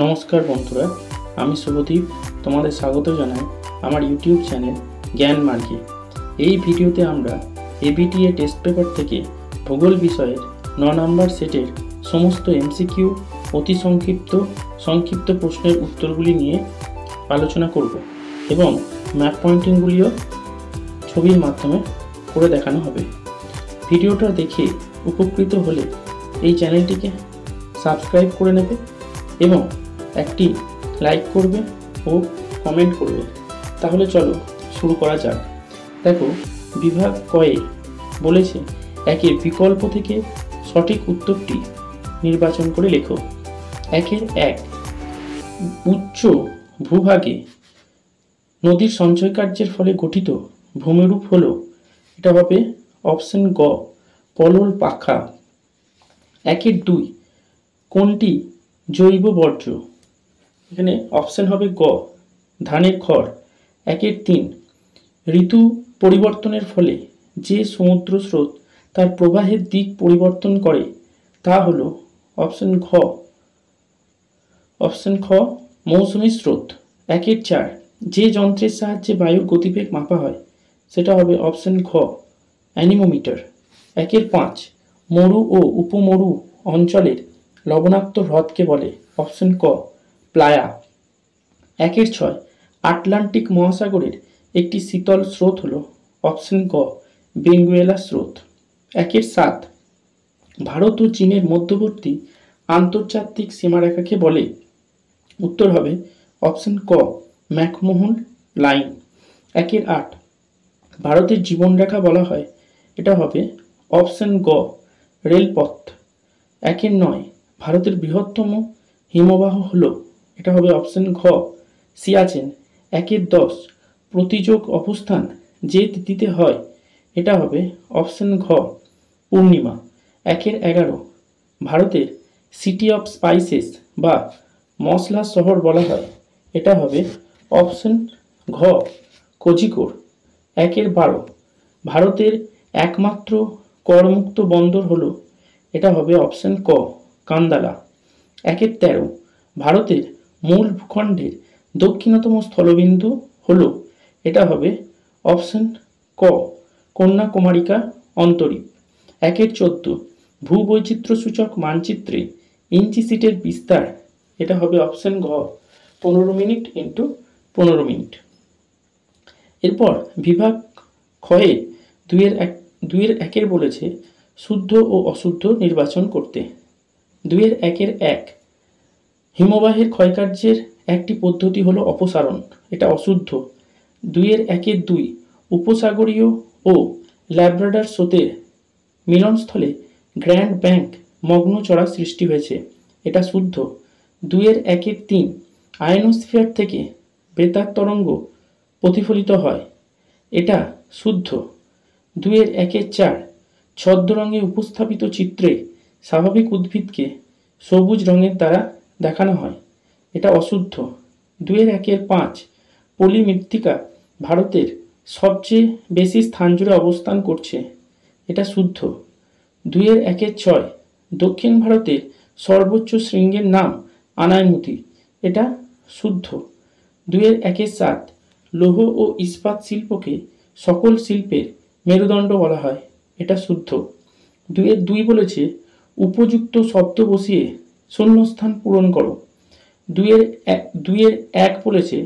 নমস্কার বন্ধুরা, আমি শুভদীপ তোমাদের স্বাগত জানাই আমার ইউটিউব চ্যানেল জ্ঞান মার্গে। এই ভিডিওতে আমরা এবিটিএ টেস্ট পেপার থেকে ভূগোল বিষয়ের 9 নম্বর সেটের সমস্ত এমসিকিউ অতি সংক্ষিপ্ত প্রশ্নের উত্তরগুলি নিয়ে আলোচনা করব এবং ম্যাপ পয়েন্টিংগুলিও ছবির মাধ্যমে করে দেখানো হবে। ভিডিওটা দেখে উপকৃত হলে এই চ্যানেলটিকে সাবস্ক্রাইব করে নেবে এবং একটি লাইক করবে ও কমেন্ট করবে। তাহলে চলো শুরু করা যাক। দেখো, বিভাগ কয়ে বলেছে একের বিকল্প থেকে সঠিক উত্তরটি নির্বাচন করে লেখো। 1 উচ্চ ভূভাগে নদীর সঞ্চয় কার্যের ফলে গঠিত ভূমিরূপ হলো, এটা হবে অপশন গ পলল পাখা। 2 কোনটি জৈব বর্জ্য? এখানে অপশন হবে গ ধানের খড়। 3 ঋতু পরিবর্তনের ফলে যে সমুদ্র স্রোত তার প্রবাহের দিক পরিবর্তন করে তা হলো অপশন খ মৌসুমী স্রোত। 4 যে যন্ত্রের সাহায্যে বায়ুর গতিবেগ মাপা হয় সেটা হবে অপশন খ অ্যানিমোমিটার। 5 মরু ও উপমরু অঞ্চলের লবণাক্ত হ্রদকে বলে অপশন ক প্লায়া। 6 আটলান্টিক মহাসাগরের একটি শীতল স্রোত হলো অপশন ক বেঙ্গুয়েলা স্রোত। 7 ভারত ও চীনের মধ্যবর্তী আন্তর্জাতিক সীমারেখাকে বলে, উত্তর হবে অপশন ক ম্যাকমোহন লাইন। 8 ভারতের জীবনরেখা বলা হয়, এটা হবে অপশন গ রেলপথ। 9 ভারতের বৃহত্তম হিমবাহ হলো, এটা হবে অপশন ঘ সিয়াচেন। 10 প্রতিযোগ অবস্থান যে তিথিতে হয়, এটা হবে অপশন ঘ পূর্ণিমা। 11 ভারতের সিটি অফ স্পাইসেস বা মশলা শহর বলা হয়, এটা হবে অপশন ঘ কোঝিকোড। 12 ভারতের একমাত্র করমুক্ত বন্দর হলো, এটা হবে অপশন ক কান্দালা। 13 ভারতের মূল ভূখণ্ডের দক্ষিণতম স্থলবিন্দু হলো, এটা হবে অপশন ক কন্যাকুমারিকা অন্তরীপ। 14 ভূবৈচিত্র্যসূচক মানচিত্রে ইঞ্চি সিটের বিস্তার, এটা হবে অপশন ঘ 15 মিনিট ইন্টু 15 মিনিট। এরপর বিভাগ ক্ষয়ে 2-1 বলেছে শুদ্ধ ও অশুদ্ধ নির্বাচন করতে। 2-1 হিমবাহের ক্ষয়কার্যের একটি পদ্ধতি হলো অপসারণ, এটা অশুদ্ধ। 2-2 উপসাগরীয় ও ল্যাব্রাডর স্রোতের মিলনস্থলে গ্র্যান্ড ব্যাংক মগ্নচড়া সৃষ্টি হয়েছে, এটা শুদ্ধ। 2-3 আয়নোস্ফিয়ার থেকে বেতার তরঙ্গ প্রতিফলিত হয়, এটা শুদ্ধ। 2-4 ছদ্মরঙে উপস্থাপিত চিত্রে স্বাভাবিক উদ্ভিদকে সবুজ রঙের দ্বারা দেখানো হয়, এটা অশুদ্ধ। 2-5 পলি মৃত্তিকা ভারতের সবচেয়ে বেশি স্থান জুড়ে অবস্থান করছে, এটা শুদ্ধ। 2-6 দক্ষিণ ভারতের সর্বোচ্চ শৃঙ্গের নাম আনাইমুদি, এটা শুদ্ধ। 2-7 লৌহ ও ইস্পাত শিল্পকে সকল শিল্পের মেরুদণ্ড বলা হয়, এটা শুদ্ধ। 2 বলেছে উপযুক্ত শব্দ বসিয়ে শূন্যস্থান পূরণ করো। 2-1 বলেছে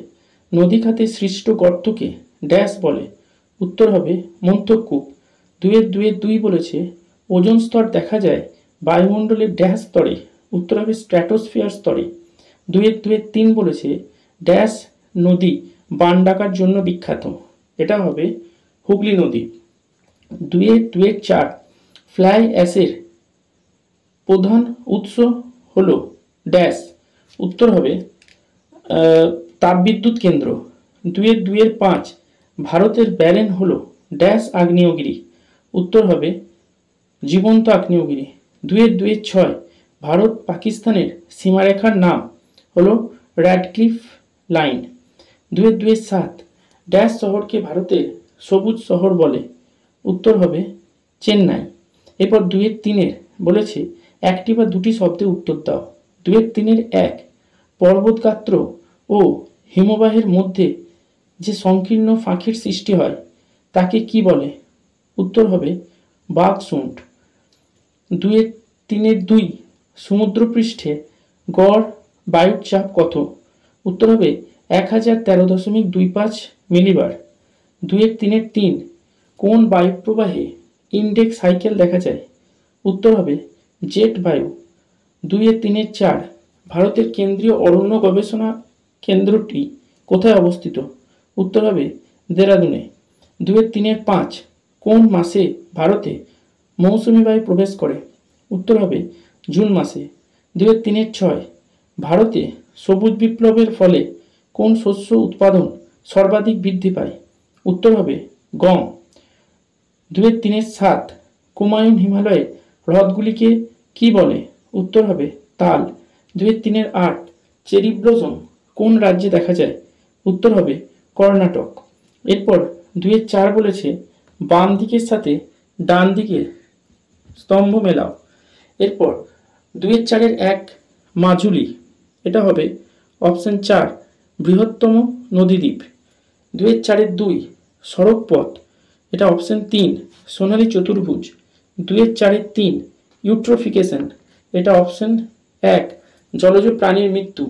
নদী খাতে সৃষ্ট গর্তকে ড্যাশ বলে, উত্তর হবে মন্থকূপ। 2 বলেছে ওজোন স্তর দেখা যায় বায়ুমণ্ডলের ড্যাশ স্তরে, উত্তর হবে স্ট্র্যাটোস্ফিয়ার স্তরে। 2-3 বলেছে ড্যাশ নদী বান ডাকার জন্য বিখ্যাত, এটা হবে হুগলি নদী। 2-4 ফ্লাই অ্যাশের প্রধান উৎস হলো ড্যাশ, উত্তর হবে তাপবিদ্যুৎ কেন্দ্র। 2-5 ভারতের ব্যারেন হলো ড্যাশ আগ্নেয়গিরি, উত্তর হবে জীবন্ত আগ্নেয়গিরি। 2-6 ভারত পাকিস্তানের সীমারেখার নাম হলো র্যাডক্লিফ লাইন। 2-7 ড্যাশ শহরকে ভারতের সবুজ শহর বলে, উত্তর হবে চেন্নাই। এরপর 2-3 বলেছে একটি বা দুটি শব্দে উত্তর দাও। 2-3 1 পর্বতগাত্র ও হিমবাহের মধ্যে যে সংকীর্ণ ফাঁকের সৃষ্টি হয় তাকে কি বলে? উত্তর হবে বাকসুন্ড। 2-3-2 সমুদ্রপৃষ্ঠে গড় বায়ুর চাপ কত? উত্তর হবে 1013.25 মিলিবার। 2-3 কোন বায়ুপ্রবাহে ইন্ডেক্স সাইকেল দেখা যায়? উত্তর হবে জেট বায়ু। 2-3 ভারতের কেন্দ্রীয় অরণ্য গবেষণা কেন্দ্রটি কোথায় অবস্থিত? উত্তর হবে দেরাদুনে। 2-3 কোন মাসে ভারতে মৌসুমী বায়ু প্রবেশ করে? উত্তর হবে জুন মাসে। 2-3 ভারতে সবুজ বিপ্লবের ফলে কোন শস্য উৎপাদন সর্বাধিক বৃদ্ধি পায়? উত্তর হবে গম। 2-3 কুমায়ুন হিমালয়ের হ্রদগুলিকে কি বলে? উত্তর হবে তাল। 2-3 চেরি ব্লসম কোন রাজ্যে দেখা যায়? উত্তর হবে কর্ণাটক। এরপর 2-4 বলেছে বাম দিকের সাথে ডান দিকের স্তম্ভ মেলাও। এরপর 2-4 মাজুলি, এটা হবে অপশন 4 বৃহত্তম নদীদ্বীপ। 2-4 সড়ক পথ, এটা অপশন 3 সোনালী চতুর্ভুজ। 2-4 ইউট্রোফিকেশন, এটা অপশন 1 জলজ প্রাণীর মৃত্যু।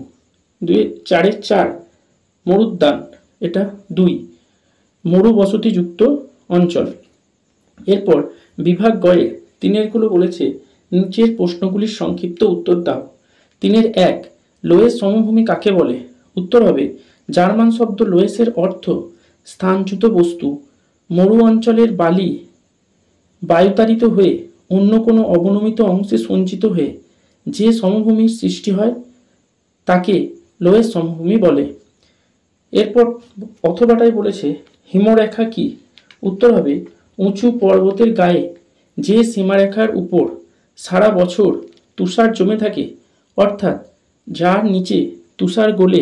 2-4 মরুদ্যান, এটা 2 মরু বসতিযুক্ত অঞ্চল। এরপর বিভাগ গয়ে 3 বলেছে নিচের প্রশ্নগুলির সংক্ষিপ্ত উত্তর দাও। 3-1 লোয়েস সমভূমি কাকে বলে? উত্তর হবে জার্মান শব্দ লোয়েসের অর্থ স্থানচ্যুত বস্তু। মরু অঞ্চলের বালি বায়ুতাড়িত হয়ে অন্য কোনো অবনমিত অংশে সঞ্চিত হয়ে যে সমভূমির সৃষ্টি হয় তাকে লোয়েস সমভূমি বলে। এরপর অথবাটায় বলেছে হিমরেখা কি? উত্তর হবে উঁচু পর্বতের গায়ে যে সীমারেখার উপর সারা বছর তুষার জমে থাকে, অর্থাৎ যার নিচে তুষার গলে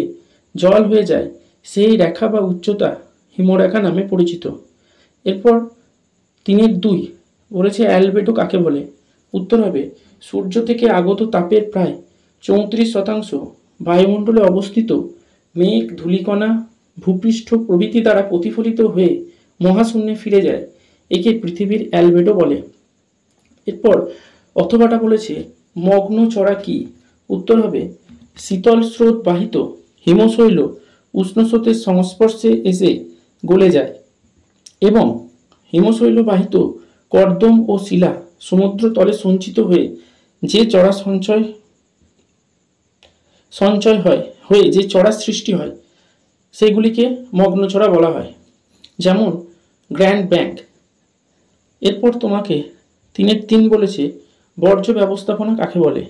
জল হয়ে যায়, সেই রেখা বা উচ্চতা হিমরেখা নামে পরিচিত। এরপর 3-2 বলেছে অ্যালবেডো কাকে বলে? উত্তর হবে সূর্য থেকে আগত তাপের প্রায় 34% বায়ুমণ্ডলে অবস্থিত মেঘ, ধূলিকণা, ভূপৃষ্ঠ প্রভৃতি দ্বারা প্রতিফলিত হয়ে মহাশূন্যে ফিরে যায়, একে পৃথিবীর অ্যালবেডো বলে। এরপর অথবাটা বলেছে মগ্ন চড়া কি? উত্তর হবে শীতল স্রোত বাহিত হিমশৈল উষ্ণ স্রোতের সংস্পর্শে এসে গলে যায় এবং হিমশৈল বাহিত কর্দম ও শিলা সমুদ্র তলে সঞ্চিত হয়ে যে চড়া সঞ্চয় হয় হয়ে যে চড়া সৃষ্টি হয় সেগুলিকে মগ্নচড়া বলা হয়, যেমন গ্র্যান্ড ব্যাংক। এরপর তোমাকে 3-3 বলেছে বর্জ্য ব্যবস্থাপনা কাকে বলে?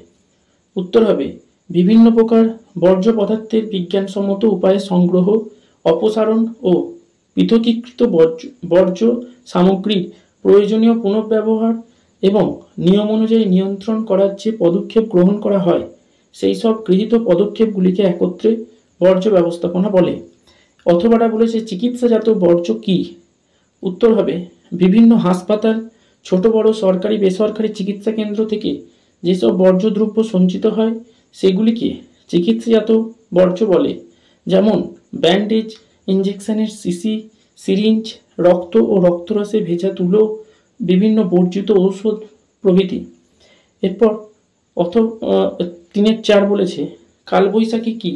উত্তর হবে বিভিন্ন প্রকার বর্জ্য পদার্থের বিজ্ঞানসম্মত উপায়ে সংগ্রহ, অপসারণ ও পৃথকীকৃত বর্জ্য সামগ্রীর প্রয়োজনীয় পুনর্ব্যবহার এবং নিয়ম অনুযায়ী নিয়ন্ত্রণ করার যে পদক্ষেপ গ্রহণ করা হয় সেই সব গৃহীত পদক্ষেপগুলিকে একত্রে বর্জ্য ব্যবস্থাপনা বলে। অথবাটা বলেছে চিকিৎসাজাত বর্জ্য কি? উত্তর হবে বিভিন্ন হাসপাতাল, ছোট বড় সরকারি বেসরকারি চিকিৎসা কেন্দ্র থেকে যেসব বর্জ্য দ্রব্য সঞ্চিত হয় সেগুলিকে চিকিৎসাজাত বর্জ্য বলে, যেমন ব্যান্ডেজ, ইঞ্জেকশনের শিশি, সিরিঞ্জ, রক্ত ও রক্তরসে ভেজা তুলো, বিভিন্ন বর্জিত ঔষধ প্রভৃতি। এরপর 3-4 বলেছে কালবৈশাখী কি?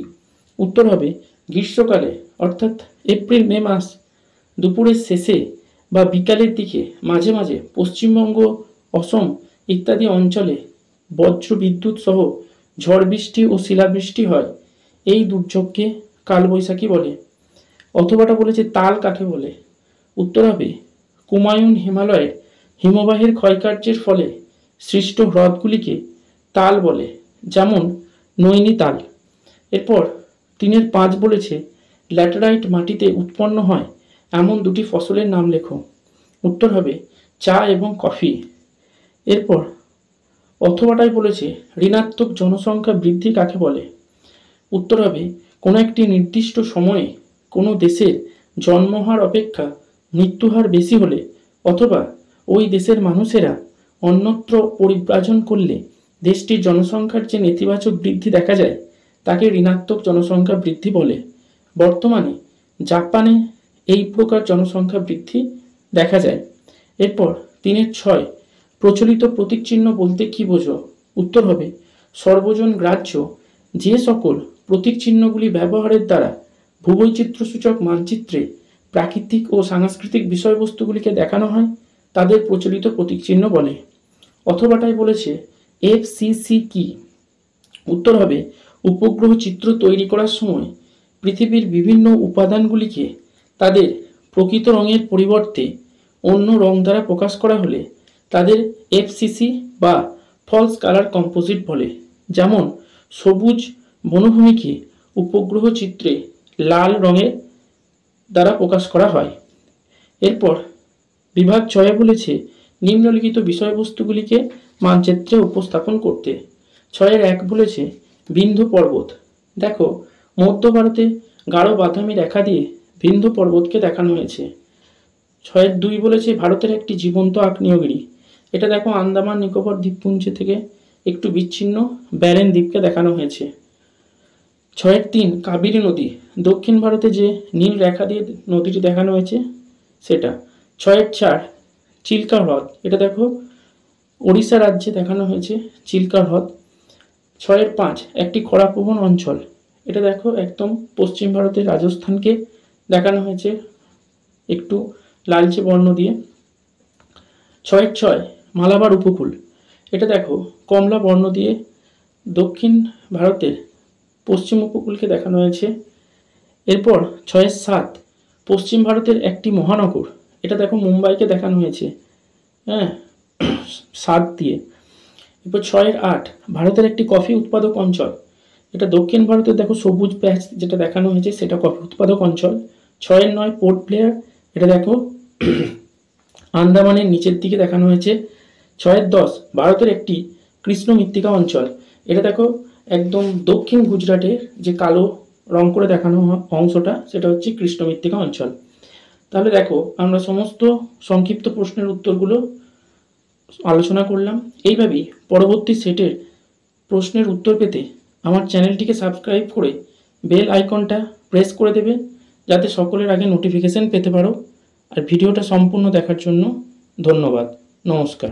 উত্তর হবে গ্রীষ্মকালে অর্থাৎ এপ্রিল মে মাস দুপুরের শেষে বা বিকালের দিকে মাঝে মাঝে পশ্চিমবঙ্গ, অসম ইত্যাদি অঞ্চলে বজ্র বিদ্যুৎ সহ ঝড় বৃষ্টি ও শিলাবৃষ্টি হয়, এই দুর্যোগকে কালবৈশাখী বলে। অথবাটা বলেছে তাল কাকে বলে? উত্তর হবে কুমায়ুন হিমালয়ের হিমবাহের ক্ষয়কার্যের ফলে সৃষ্ট হ্রদগুলিকে তাল বলে, যেমন নৈনিতাল। এরপর 3-5 বলেছে ল্যাটেরাইট মাটিতে উৎপন্ন হয় এমন 2টি ফসলের নাম লেখো। উত্তর হবে চা এবং কফি। এরপর অথবাটায় বলেছে ঋণাত্মক জনসংখ্যা বৃদ্ধি কাকে বলে? উত্তর হবে কোনো একটি নির্দিষ্ট সময়ে কোনো দেশের জন্মহার অপেক্ষা মৃত্যুহার বেশি হলে অথবা ওই দেশের মানুষেরা অন্যত্র পরিব্রাজন করলে দেশটির জনসংখ্যার যে নেতিবাচক বৃদ্ধি দেখা যায় তাকে ঋণাত্মক জনসংখ্যা বৃদ্ধি বলে। বর্তমানে জাপানে এই প্রকার জনসংখ্যা বৃদ্ধি দেখা যায়। এরপর 3-6 প্রচলিত প্রতীক চিহ্ন বলতে কি বোঝো? উত্তর হবে সর্বজন গ্রাহ্য যে সকল প্রতীক চিহ্নগুলি ব্যবহারের দ্বারা ভূবৈচিত্র্যসূচক মানচিত্রে প্রাকৃতিক ও সাংস্কৃতিক বিষয়বস্তুগুলিকে দেখানো হয় তাদের প্রচলিত প্রতীক চিহ্ন বলে। অথবাটাই বলেছে FCC কি? উত্তর হবে উপগ্রহ চিত্র তৈরি করার সময় পৃথিবীর বিভিন্ন উপাদানগুলিকে তাদের প্রকৃত রঙের পরিবর্তে অন্য রং দ্বারা প্রকাশ করা হলে তাদের FCC বা ফলস কালার কম্পোজিট বলে। যেমন সবুজ বনভূমিকে উপগ্রহ চিত্রে লাল রঙের দ্বারা প্রকাশ করা হয়। এরপর বিভাগ 6 বলেছে নিম্নলিখিত বিষয়বস্তুগুলিকে মানচিত্রে উপস্থাপন করতে। 6-1 বলেছে বিন্ধ্য পর্বত। দেখো মধ্য ভারতে গাঢ় বাদামি রেখা দিয়ে বিন্ধ্য পর্বতকে দেখানো হয়েছে। 6-2 বলেছে ভারতের একটি জীবন্ত আগ্নেয়গিরি। এটা দেখো আন্দামান নিকোবর দ্বীপপুঞ্জ থেকে একটু বিচ্ছিন্ন ব্যারেন দ্বীপকে দেখানো হয়েছে। 6-3 কাবেরী নদী, দক্ষিণ ভারতে যে নীল রেখা দিয়ে নদীটি দেখানো হয়েছে সেটা। 6-4 চিল্কা হ্রদ, এটা দেখো ওড়িশা রাজ্যে দেখানো হয়েছে চিল্কা হ্রদ। 6-5 একটি খরাপ্রবণ অঞ্চল, এটা দেখো একদম পশ্চিম ভারতের রাজস্থানকে দেখানো হয়েছে একটু লালচে বর্ণ দিয়ে। 6-6 মালাবার উপকূল, এটা দেখো কমলা বর্ণ দিয়ে দক্ষিণ ভারতের পশ্চিম উপকূলকে দেখানো হয়েছে। এরপর 6-7 পশ্চিম ভারতের একটি মহানগর, এটা দেখো মুম্বাইকে দেখানো হয়েছে 7 দিয়ে। এরপর 6-8 ভারতের একটি কফি উৎপাদক অঞ্চল, এটা দক্ষিণ ভারতের দেখো সবুজ প্যাচ যেটা দেখানো হয়েছে সেটা কফি উৎপাদক অঞ্চল। 6-9 পোর্ট ব্লেয়ার, এটা দেখো আন্দামানের নিচের দিকে দেখানো হয়েছে। 6-10 ভারতের একটি কৃষ্ণ মৃত্তিকা অঞ্চল, এটা দেখো একদম দক্ষিণ গুজরাটের যে কালো রং করে দেখানো অংশটা সেটা হচ্ছে কৃষ্ণ মৃত্তিকা অঞ্চল। তাহলে দেখো আমরা সমস্ত সংক্ষিপ্ত প্রশ্নের উত্তরগুলো আলোচনা করলাম। এইভাবেই পরবর্তী সেটের প্রশ্নের উত্তর পেতে আমার চ্যানেলটিকে সাবস্ক্রাইব করে বেল আইকনটা প্রেস করে দেবে যাতে সকলের আগে নোটিফিকেশান পেতে পারো। আর ভিডিওটা সম্পূর্ণ দেখার জন্য ধন্যবাদ। নমস্কার।